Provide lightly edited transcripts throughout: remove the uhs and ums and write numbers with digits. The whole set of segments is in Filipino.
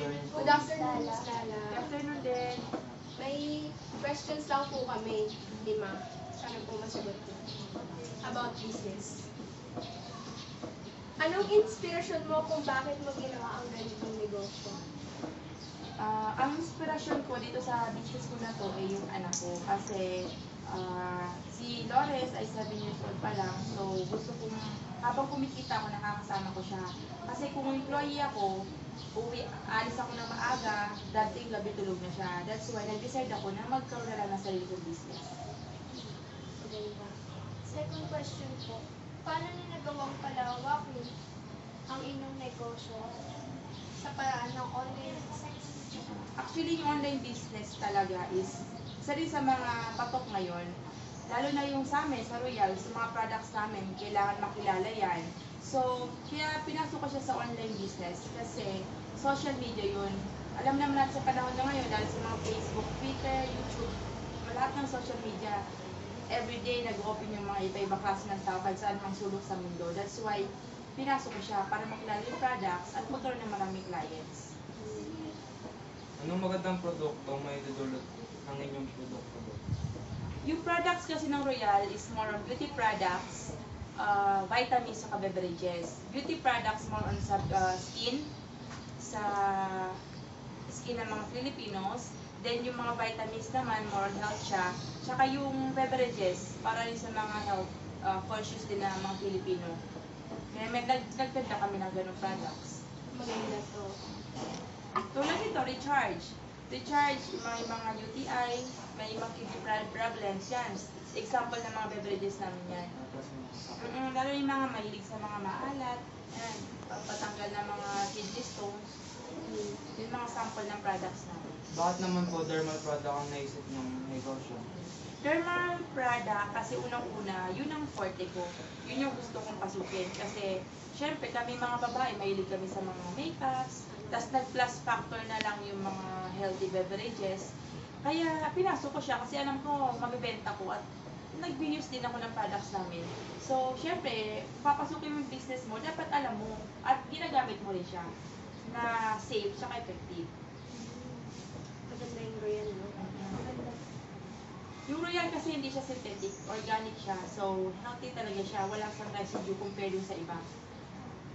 Good afternoon, Miss Good Lala. afternoon din. May questions lang po kami, 5. Sana po masagot ko. About business. Anong inspiration mo kung bakit mo ginawa ang ganitong negosyo? Ang inspirasyon ko dito sa business ko na to ay yung anak ko. Kasi si Lores ay 7 years old pa lang. So gusto kong, habang kumikita ako, nakakasama ko siya. Kasi kung employee ako, alis ako ng maaga, dating gabi tulog na siya. That's why nag-decide ako na magkaroon na lang ng sarili kong business. Maganda. Second question po, paano niyo nagawang palawakin ang inyong negosyo sa paraan ng online business? Actually, yung online business talaga is isa rin sa mga patok ngayon. Lalo na yung sa amin, sa Royal, sa mga products namin, kailangan makilala yan. So, kaya pinasok ko siya sa online business kasi social media yun. Alam naman natin sa panahon na ngayon, dahil sa mga Facebook, Twitter, YouTube, lahat ng social media, everyday nag-open yung mga iba-iba klase ng tao kahit saan mang sulok sa mundo. That's why, pinasok ko siya para makilala yung products at magkaroon ng maraming clients. Anong magandang produkto may dudulot ng inyong produkto? Yung products kasi ng Royal is more on beauty products, vitamins sa beverages. Beauty products more on sa sa skin ng mga Filipinos. Then yung mga vitamins naman, more on health siya. Tsaka yung beverages, para rin sa mga health conscious din na mga Filipino. Kaya may nagtagda kami ng ganong products. Maganda to. Tulad nito, recharge. Recharge, may mga UTI, may mga kidney problems, yan. Example ng mga beverages namin yan. Lalo yung mga mahilig sa mga maalat, yan. Patanggal ng mga kidney stones. Yung mga sample ng products namin. Bakit naman po dermal product ang naisip ng negosyo? Dermal product, kasi unang-una, yun ang forte ko. Yun yung gusto kong pasukin. Kasi, syempre, kami mga babae, mahilig kami sa mga makeups. Tapos nag-plus factor na lang yung mga healthy beverages. Kaya pinasok ko siya kasi alam ko mabibenta ko at nag-use din ako ng products namin. So, syempre, papasukin mo yung business mo, dapat alam mo at ginagamit mo rin siya na safe at effective. Maganda yung Royal, no? Yung Royal kasi hindi siya synthetic, organic siya. So, healthy talaga siya. Walang sang residue compared dun sa iba.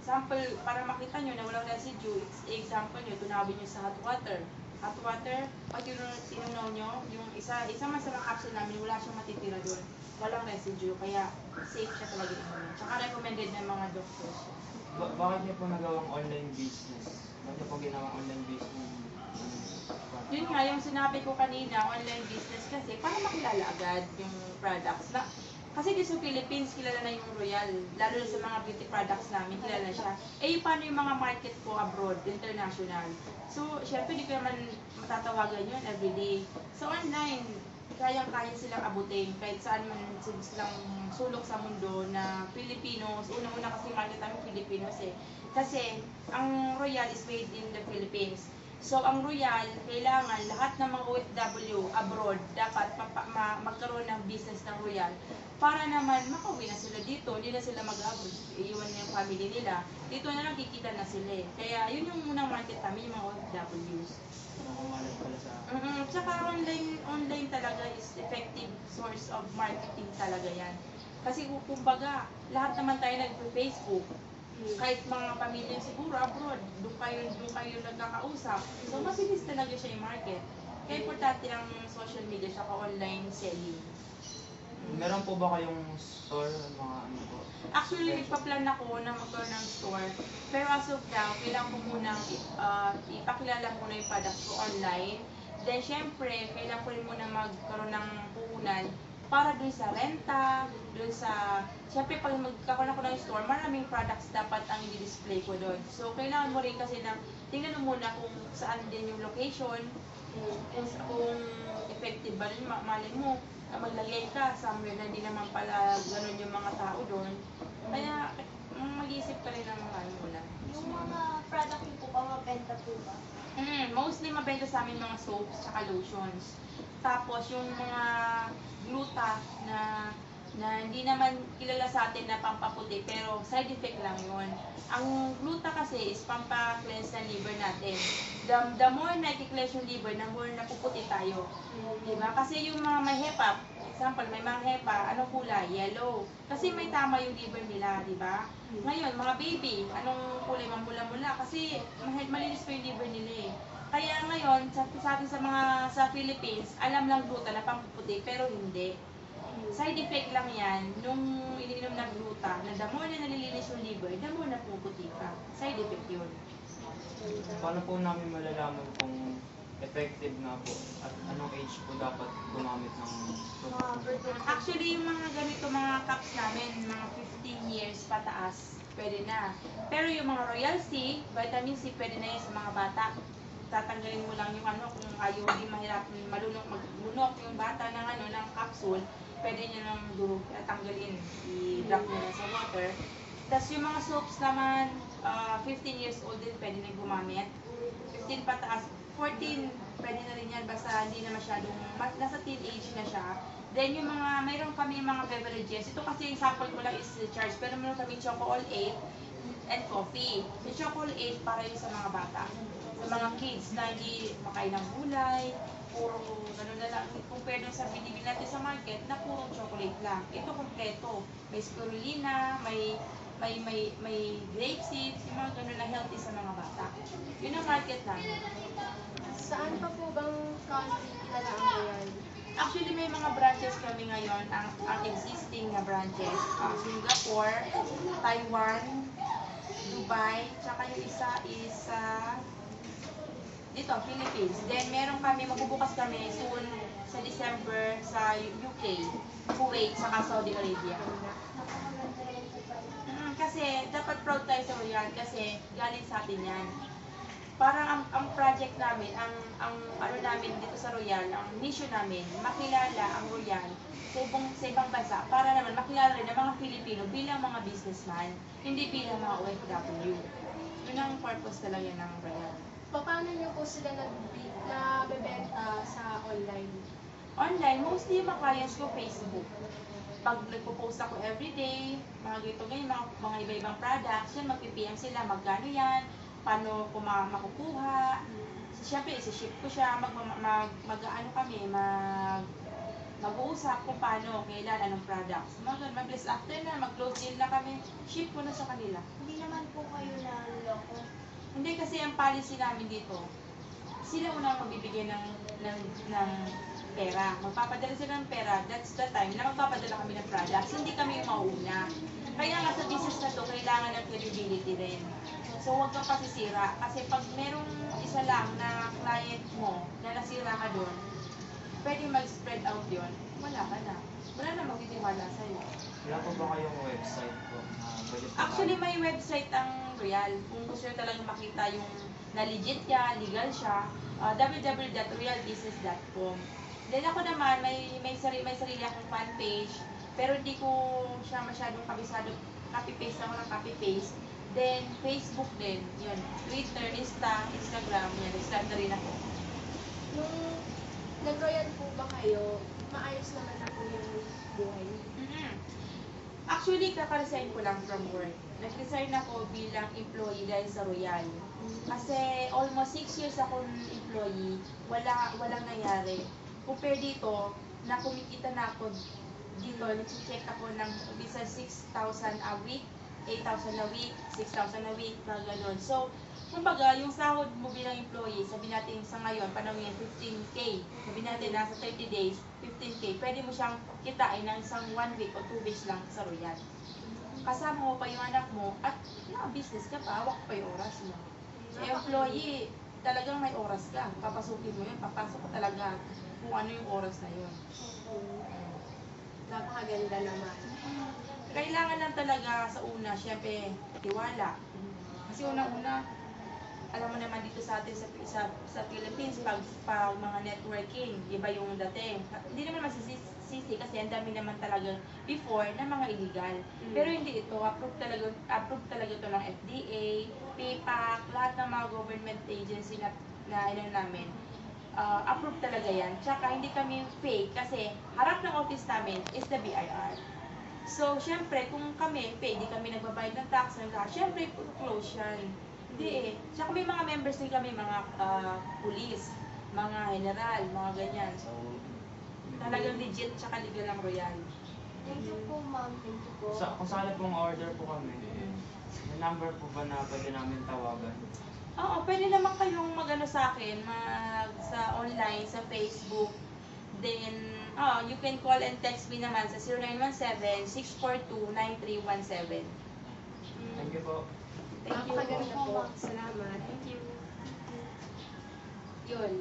Example, para makita nyo na walang residue, example nyo, tunawin nyo sa hot water. Hot water, pag tinunaw nyo, yung isa man sa mga capsule namin, wala siyang matitira doon. Walang residue, kaya safe siya talaga inumin. Tsaka recommended ng mga doctors. Bakit niyo po nagawang online business? Bakit niyo po ginawang online business? Yun nga, yung sinabi ko kanina, online business kasi, para makilala agad yung products. Kasi dito sa Philippines, kilala na yung Royal. Lalo na sa mga beauty products namin, kilala na siya. Eh, paano yung mga market ko abroad, international? So, syempre, di ko naman matatawagan yun everyday. So, online, kayang-kaya silang abutin kahit saan man silang sulok sa mundo na Filipinos. Unang-una kasi market namin Filipinos eh. Kasi, ang Royal is made in the Philippines. So, ang Royal, kailangan lahat ng mga OFW abroad dapat magkaroon ng business ng Royal para naman makauwi na sila dito, hindi na sila mag-abroad, iiwan na yung family nila. Dito na lang kikita na sila eh. Kaya yun yung unang market namin, yung mga OFWs. Nakumalat pala sa... Tsaka online talaga is effective source of marketing talaga yan. Kasi kumbaga, lahat naman tayo nag-Facebook. Kahit mga pamilya siguro abroad, doon kayo nagkakausap. So, mabilis talaga siya yung market. Kaya importante ang social media sa online selling. Meron po ba kayong store, mga ano po? Actually, nagpa-plan ako na magkaroon ng store. Pero as of now, kailangan ko munang ipakilala muna yung product ko online. Then, syempre, kailangan ko rin muna magkaroon ng puhunan para dun sa renta, dun sa... Syempre, pag magkakaroon ako ng store, maraming products dapat ang i-display ko dun. So, kailangan mo rin kasi na tingnan mo muna kung saan din yung location, kung effective ba rin, malay mo, maglagay ka somewhere na hindi naman pala ganun yung mga tao doon. Kaya mag-iisip ka rin ng mga ano muna. Yung mga product niyo po ba, mabenta po ba? Mostly mabenta sa amin mga soaps at lotions. Tapos yung mga gluta na na hindi naman kilala sa atin na pampaputi, pero side effect lang yun. Ang gluta kasi is pampa-cleanse ng liver natin. The more na i-cleanse yung liver, the more napuputi tayo. Diba? Kasi yung mga may HEPA, example, may mga HEPA, anong kulay? Yellow. Kasi may tama yung liver nila, diba? Ngayon, mga baby, anong kulay? Mamula-mula. Kasi malinis pa yung liver nila eh. Kaya ngayon, sa atin sa Philippines, alam lang gluta na pampuputi, pero hindi. Side effect lang yan, nung ininom ng gluta, na the more na nalilinis yung liver, the more na puputi ka. Side effect yun. Paano po namin malalaman kung effective na po at anong age po dapat gumamit ng produkto? Actually, yung mga ganito, mga cups namin, mga 15 years pataas, pwede na. Pero yung mga Royal C, vitamin C, pwede na yan sa mga bata. Tatanggalin mo lang yung kung ayaw hindi mahirap, maglunok yung bata ng capsule, pwede nyo nang tanggalin, i-drop nyo lang sa water. Tapos yung mga soaps naman, 15 years old din pwede na gumamit. 15 pataas, 14 pwede na rin yan, basta hindi na masyadong, nasa teenage na siya. Then yung mayroon kami mga beverages, ito kasi yung sample ko lang is charge, pero mayroon kami Choco All 8 and coffee. Yung Choco All 8 para yun sa mga bata, sa mga kids na hindi makain ng gulay, puro gano'n na lang, compare dun sa binibili natin sa market na puro chocolate lang. Ito kompleto, may spirulina, may grape seeds, yung mga gano'n na healthy sa mga bata. Yun ang market namin. Saan pa po bang country kilala ang Royal? Actually, may mga branches kami ngayon, ang existing na branches, Singapore, Taiwan, Dubai, tsaka yung isa is dito, Philippines. Then, magbubukas kami soon sa December sa UK, Kuwait, saka Saudi Arabia. Kasi, dapat proud tayo sa Royal kasi galing sa atin yan. Parang ang project namin, ang ano namin dito sa Royal, ang mission namin, makilala ang Royal sa ibang bansa para naman makilala rin ng mga Pilipino bilang mga businessman, hindi bilang mga OFW. Yun ang purpose talaga ng Royal. Paano nyo po sila nabebenta sa online? Online, mostly yung mga clients ko, Facebook. Pag nagpo-post ako everyday, mga ganyan, mga iba-ibang products, yun, mag-PM sila, magkano yan, paano ko makukuha. Siyempre, isi-ship ko siya, mag-uusap kung paano, kailan, anong products. Mag-list after na, mag-close deal na kami, ship ko na sa kanila. Hindi naman po kayo naloko. Hindi kasi ang policy namin dito, sila unang magbibigay ng pera. Magpapadala sila ng pera, that's the time na magpapadala kami ng products, hindi kami yung mauna. Kaya nga sa business na to, kailangan ng credibility rin. So huwag kang pasisira, kasi pag merong isa lang na client mo na nasira ka doon, pwede mag-spread out yun, wala ka na. Wala na magtitiwala sa'yo. Wala po ba kayong website po na pwede po Actually, may website ang Royal. Kung gusto nyo talagang makita yung na legit siya, legal siya, www.royalbusiness.com. Then ako naman, may sarili akong fan page, pero hindi ko siya masyadong kabisado. Copy-paste ako ng copy-paste. Then, Facebook din, yun. Twitter, Instagram, yan. Instagram na rin ako. Nung nag-Royal po ba kayo, maayos naman na po yung buhay? Actually, kaka-resign ko lang from work. Nag-resign ako bilang employee dahil sa Royal. Kasi almost 6 years akong employee, walang nangyari. Compare dito, na kumikita na ako dito, nag-check ako ng bisa 6,000 a week, 8,000 a week, 6,000 a week, mga ganun. So, kumbaga, yung sahod mo bilang employee, sabi natin sa ngayon, panahon yan, 15K. Sabi natin, nasa 30 days, 15K. Pwede mo siyang kitain ng isang 1 week o 2 weeks lang sa Royal. Kasama mo pa yung anak mo, at business ka pa, hawak pa yung oras mo. So, employee, talagang may oras ka. Papasukin mo yun, papasok ka talaga kung ano yung oras na yun. Napakaganda naman. Kailangan lang talaga sa una, syempre, tiwala. Kasi unang-una, alam mo naman dito sa atin sa Philippines, pag mga networking, iba yung dating. Hindi naman masisisi kasi ang dami naman talaga before na mga illegal. Pero hindi ito, approved talaga ito ng FDA, PPAC, lahat ng mga government agency na namin. Approved talaga yan. Tsaka hindi kami fake kasi harap ng office namin is the BIR. So, syempre, kung kami, hindi kami nagbabayad ng tax, syempre, close yan. Hindi eh. Tsaka may mga members din kami, mga police, mga general, mga ganyan. So, talagang legit, tsaka legal ang Royal. Thank you po, ma'am. Thank you po. Kung sakali pong order po kami, may number po ba na pwede namin tawagan? Oo, pwede naman kayong mag-ano sa akin, sa online, sa Facebook. Then, you can call and text me naman sa 0917-642-9317. Thank you po. Thank you. Napakaganda po. Salamat. Thank you. Yun.